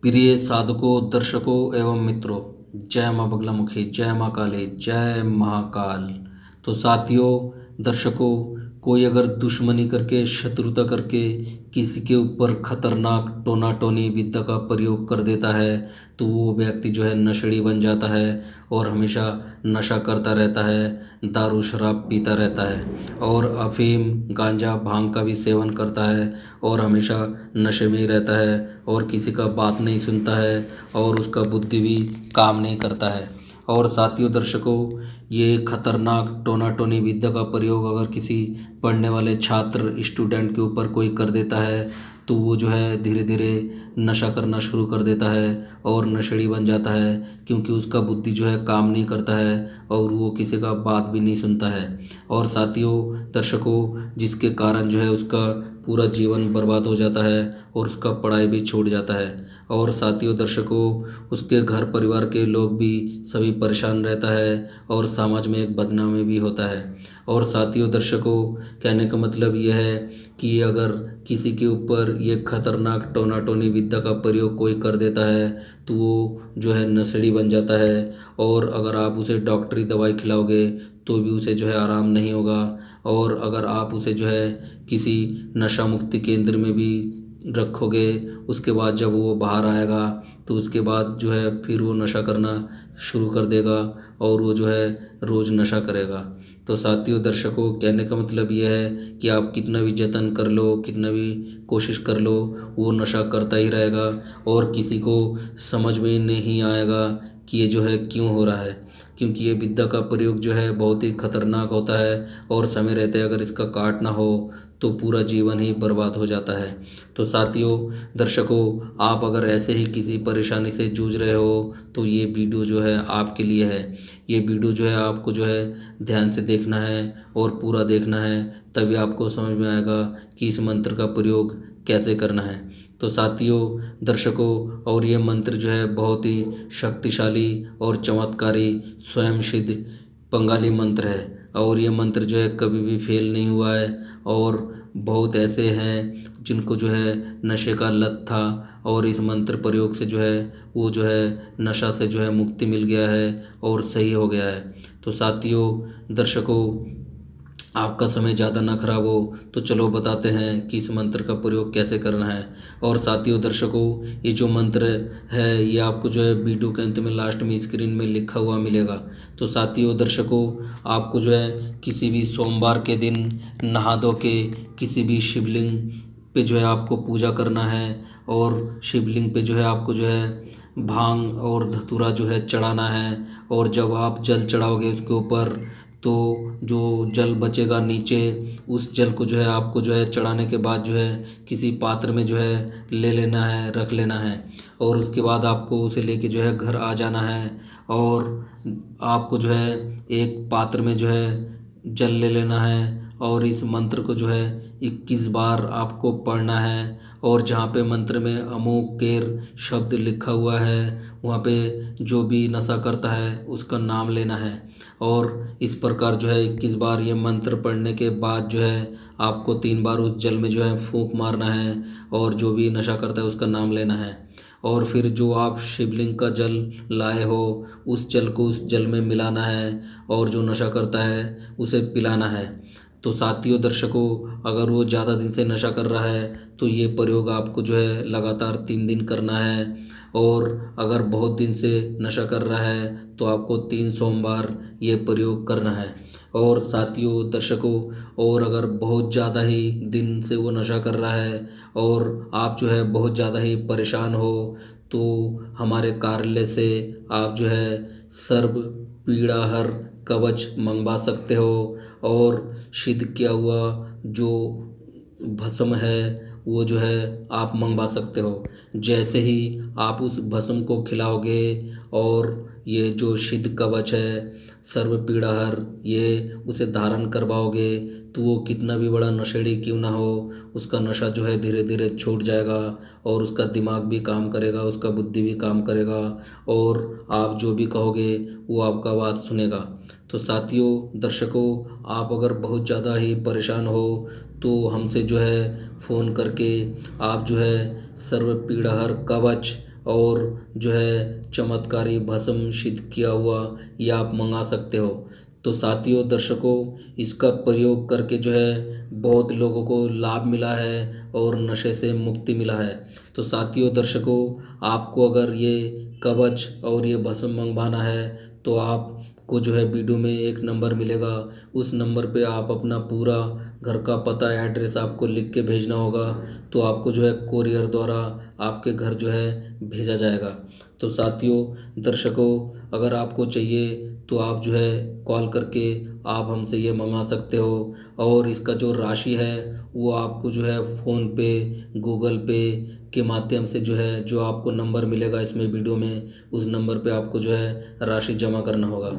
प्रिय साधकों, दर्शकों एवं मित्रों, जय माँ बगलामुखी, जय माँ काली, जय महाकाल। तो साथियों, दर्शकों, कोई अगर दुश्मनी करके, शत्रुता करके किसी के ऊपर खतरनाक टोना टोनी विद्या का प्रयोग कर देता है तो वो व्यक्ति जो है नशेड़ी बन जाता है और हमेशा नशा करता रहता है, दारू शराब पीता रहता है और अफीम गांजा भांग का भी सेवन करता है और हमेशा नशे में ही रहता है और किसी का बात नहीं सुनता है और उसका बुद्धि भी काम नहीं करता है। और साथियों, दर्शकों, ये खतरनाक टोना टोनी विद्या का प्रयोग अगर किसी पढ़ने वाले छात्र स्टूडेंट के ऊपर कोई कर देता है तो वो जो है धीरे धीरे नशा करना शुरू कर देता है और नशेड़ी बन जाता है, क्योंकि उसका बुद्धि जो है काम नहीं करता है और वो किसी का बात भी नहीं सुनता है। और साथियों, दर्शकों, जिसके कारण जो है उसका पूरा जीवन बर्बाद हो जाता है और उसका पढ़ाई भी छूट जाता है। और साथियों, दर्शकों, उसके घर परिवार के लोग भी सभी परेशान रहता है और समाज में एक बदनामी भी होता है। और साथियों, दर्शकों, कहने का मतलब यह है कि अगर किसी के ऊपर ये खतरनाक टोना टोनी विद्या का प्रयोग कोई कर देता है तो वो जो है नशेड़ी बन जाता है और अगर आप उसे डॉक्टरी दवाई खिलाओगे तो भी उसे जो है आराम नहीं होगा। और अगर आप उसे जो है किसी नशा मुक्ति केंद्र में भी रखोगे, उसके बाद जब वो बाहर आएगा तो उसके बाद जो है फिर वो नशा करना शुरू कर देगा और वो जो है रोज़ नशा करेगा। तो साथियों, दर्शकों, कहने का मतलब ये है कि आप कितना भी जतन कर लो, कितना भी कोशिश कर लो, वो नशा करता ही रहेगा और किसी को समझ में नहीं आएगा कि ये जो है क्यों हो रहा है, क्योंकि ये विद्या का प्रयोग जो है बहुत ही खतरनाक होता है और समय रहते अगर इसका काट ना हो तो पूरा जीवन ही बर्बाद हो जाता है। तो साथियों, दर्शकों, आप अगर ऐसे ही किसी परेशानी से जूझ रहे हो तो ये वीडियो जो है आपके लिए है। ये वीडियो जो है आपको जो है ध्यान से देखना है और पूरा देखना है, तभी आपको समझ में आएगा कि इस मंत्र का प्रयोग कैसे करना है। तो साथियों, दर्शकों, और ये मंत्र जो है बहुत ही शक्तिशाली और चमत्कारी स्वयं सिद्ध बंगाली मंत्र है और ये मंत्र जो है कभी भी फेल नहीं हुआ है। और बहुत ऐसे हैं जिनको जो है नशे का लत था और इस मंत्र प्रयोग से जो है वो जो है नशा से जो है मुक्ति मिल गया है और सही हो गया है। तो साथियों, दर्शकों, आपका समय ज़्यादा ना खराब हो तो चलो बताते हैं कि इस मंत्र का प्रयोग कैसे करना है। और साथियों, दर्शकों, ये जो मंत्र है ये आपको जो है वीडियो के अंत में लास्ट में स्क्रीन में लिखा हुआ मिलेगा। तो साथियों, दर्शकों, आपको जो है किसी भी सोमवार के दिन नहा धो के किसी भी शिवलिंग पे जो है आपको पूजा करना है और शिवलिंग पे जो है आपको जो है भांग और धतूरा जो है चढ़ाना है। और जब आप जल चढ़ाओगे उसके ऊपर तो जो जल बचेगा नीचे, उस जल को जो है आपको जो है चढ़ाने के बाद जो है किसी पात्र में जो है ले लेना है, रख लेना है और उसके बाद आपको उसे लेके जो है घर आ जाना है। और आपको जो है एक पात्र में जो है जल ले लेना है और इस मंत्र को जो है 21 बार आपको पढ़ना है। और जहाँ पे मंत्र में अमोघ केर शब्द लिखा हुआ है वहाँ पे जो भी नशा करता है उसका नाम लेना है। और इस प्रकार जो है 21 बार ये मंत्र पढ़ने के बाद जो है आपको 3 बार उस जल में जो है फूंक मारना है और जो भी नशा करता है उसका नाम लेना है। और फिर जो आप शिवलिंग का जल लाए हो उस जल को उस जल में मिलाना है और जो नशा करता है उसे पिलाना है। तो साथियों, दर्शकों, अगर वो ज़्यादा दिन से नशा कर रहा है तो ये प्रयोग आपको जो है लगातार 3 दिन करना है। और अगर बहुत दिन से नशा कर रहा है तो आपको 3 सोमवार ये प्रयोग करना है। और साथियों, दर्शकों, और अगर बहुत ज़्यादा ही दिन से वो नशा कर रहा है और आप जो है बहुत ज़्यादा ही परेशान हो तो हमारे कार्यालय से आप जो है सर्व पीड़ाहर कवच मंगवा सकते हो। और सिद्ध किया हुआ जो भस्म है वो जो है आप मंगवा सकते हो। जैसे ही आप उस भस्म को खिलाओगे और ये जो सिद्ध कवच है सर्व पीड़ाहर ये उसे धारण करवाओगे तो वो कितना भी बड़ा नशेड़ी क्यों ना हो उसका नशा जो है धीरे धीरे छूट जाएगा और उसका दिमाग भी काम करेगा, उसका बुद्धि भी काम करेगा और आप जो भी कहोगे वो आपका बात सुनेगा। तो साथियों, दर्शकों, आप अगर बहुत ज़्यादा ही परेशान हो तो हमसे जो है फ़ोन करके आप जो है सर्व पीड़ाहर कवच और जो है चमत्कारी भस्म सिद्ध किया हुआ ये आप मंगा सकते हो। तो साथियों दर्शकों, इसका प्रयोग करके जो है बहुत लोगों को लाभ मिला है और नशे से मुक्ति मिला है। तो साथियों दर्शकों, आपको अगर ये कवच और ये भस्म मंगवाना है तो आपको जो है वीडियो में एक नंबर मिलेगा, उस नंबर पे आप अपना पूरा घर का पता एड्रेस आपको लिख के भेजना होगा, तो आपको जो है कोरियर द्वारा आपके घर जो है भेजा जाएगा। तो साथियों दर्शकों, अगर आपको चाहिए तो आप जो है कॉल करके आप हमसे ये मंगा सकते हो, और इसका जो राशि है वो आपको जो है फ़ोन पे, गूगल पे के माध्यम से जो है, जो आपको नंबर मिलेगा इसमें वीडियो में, उस नंबर पे आपको जो है राशि जमा करना होगा।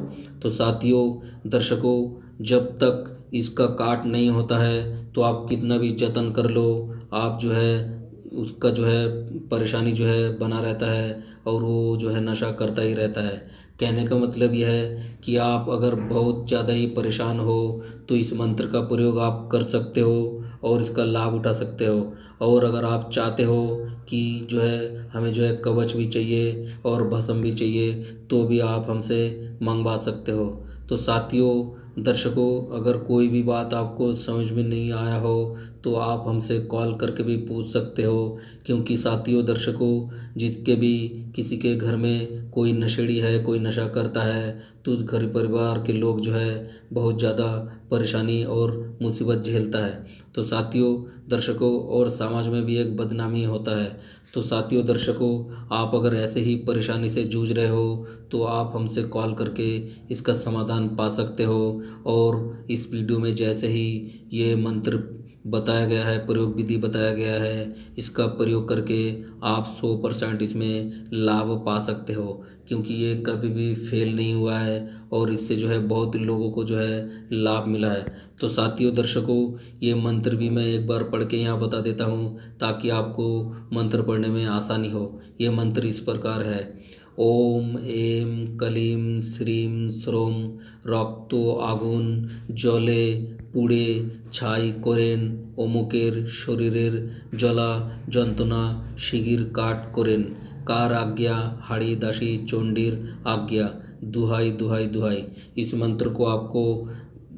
तो साथियों दर्शकों, जब तक इसका काट नहीं होता है तो आप कितना भी जतन कर लो, आप जो है उसका जो है परेशानी जो है बना रहता है और वो जो है नशा करता ही रहता है। कहने का मतलब यह है कि आप अगर बहुत ज़्यादा ही परेशान हो तो इस मंत्र का प्रयोग आप कर सकते हो और इसका लाभ उठा सकते हो। और अगर आप चाहते हो कि जो है हमें जो है कवच भी चाहिए और भस्म भी चाहिए, तो भी आप हमसे मंगवा सकते हो। तो साथियों दर्शकों, अगर कोई भी बात आपको समझ में नहीं आया हो तो आप हमसे कॉल करके भी पूछ सकते हो, क्योंकि साथियों दर्शकों, जिसके भी किसी के घर में कोई नशेड़ी है, कोई नशा करता है, तो उस घर परिवार के लोग जो है बहुत ज़्यादा परेशानी और मुसीबत झेलता है। तो साथियों दर्शकों, और समाज में भी एक बदनामी होता है। तो साथियों दर्शकों, आप अगर ऐसे ही परेशानी से जूझ रहे हो तो आप हमसे कॉल करके इसका समाधान पा सकते हो। और इस वीडियो में जैसे ही ये मंत्र बताया गया है, प्रयोग विधि बताया गया है, इसका प्रयोग करके आप 100% इसमें लाभ पा सकते हो, क्योंकि ये कभी भी फेल नहीं हुआ है और इससे जो है बहुत लोगों को जो है लाभ मिला है। तो साथियों दर्शकों, ये मंत्र भी मैं एक बार पढ़ के यहाँ बता देता हूँ ताकि आपको मंत्र पढ़ने में आसानी हो। ये मंत्र इस प्रकार है: ओम एम कलीम श्रीम श्रोम रक्तो आগুন জলে পুড়ে ছাই করেন অমুকের শরীরের জ্বলা যন্ত্রণা শিগগির কাট করেন কার आज्ञा हाड़ी दासी चंडीर आज्ञा दुहाई दुहाई दुहाई। इस मंत्र को आपको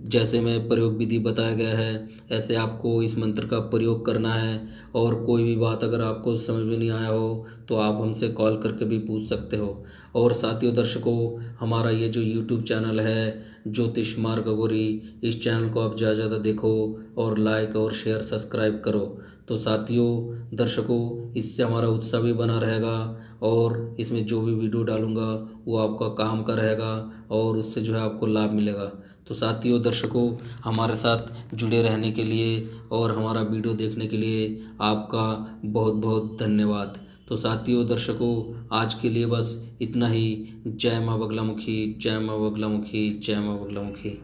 जैसे मैं प्रयोग विधि बताया गया है ऐसे आपको इस मंत्र का प्रयोग करना है। और कोई भी बात अगर आपको समझ में नहीं आया हो तो आप हमसे कॉल करके भी पूछ सकते हो। और साथियों दर्शकों, हमारा ये जो यूट्यूब चैनल है ज्योतिष मार्ग अघोरी, इस चैनल को आप ज़्यादा ज़्यादा देखो और लाइक और शेयर सब्सक्राइब करो। तो साथियों दर्शकों, इससे हमारा उत्साह भी बना रहेगा और इसमें जो भी वीडियो डालूंगा वो आपका काम का रहेगा और उससे जो है आपको लाभ मिलेगा। तो साथियों दर्शकों, हमारे साथ जुड़े रहने के लिए और हमारा वीडियो देखने के लिए आपका बहुत बहुत धन्यवाद। तो साथियों दर्शकों, आज के लिए बस इतना ही। जय माँ बगलामुखी, जय माँ बगलामुखी, जय माँ बगलामुखी।